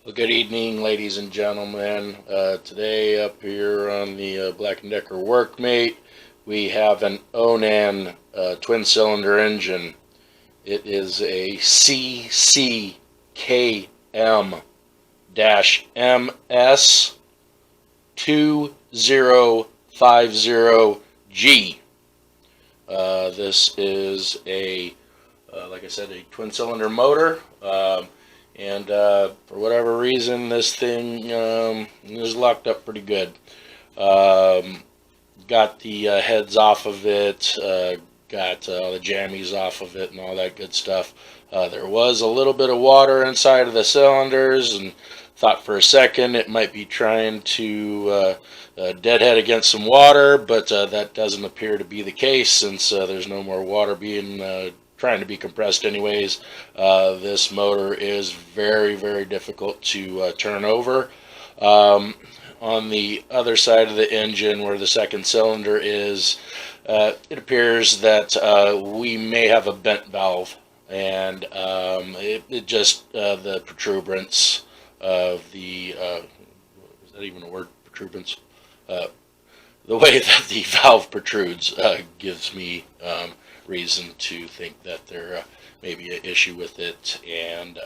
Well, good evening, ladies and gentlemen. Today up here on the Black & Decker Workmate, we have an Onan twin-cylinder engine. It is a CCKM-MS2050G. This is like I said, a twin-cylinder motor. And for whatever reason, this thing is locked up pretty good. Got the heads off of it, got the jammies off of it, and all that good stuff. There was a little bit of water inside of the cylinders, and thought for a second it might be trying to deadhead against some water, but that doesn't appear to be the case since there's no more water being trying to be compressed anyways. This motor is very, very difficult to turn over. On the other side of the engine where the second cylinder is, it appears that we may have a bent valve, and it just the protuberance of the is that even a word, protuberance? The way that the valve protrudes gives me reason to think that there may be an issue with it, and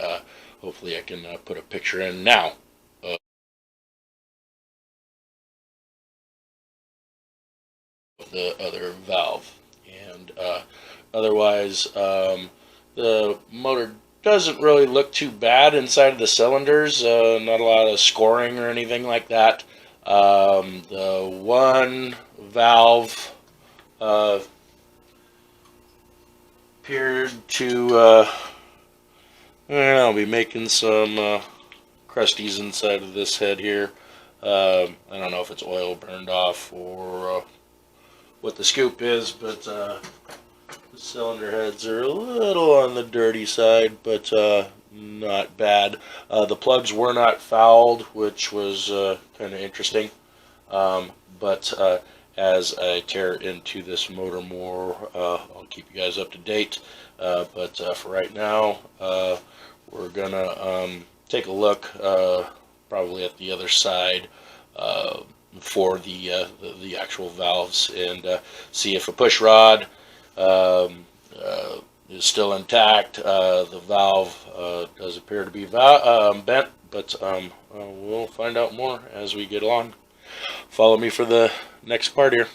hopefully I can put a picture in now of the other valve. And otherwise, the motor doesn't really look too bad inside of the cylinders. Not a lot of scoring or anything like that. The one valve appeared to I'll be making some crusties inside of this head here. I don't know if it's oil burned off or what the scoop is, but the cylinder heads are a little on the dirty side, but not bad. The plugs were not fouled, which was kind of interesting. But as I tear into this motor more, I'll keep you guys up to date. But for right now, we're gonna take a look probably at the other side for the actual valves, and see if a push rod is still intact. The valve does appear to be bent, but we'll find out more as we get along. Follow me for the next part here.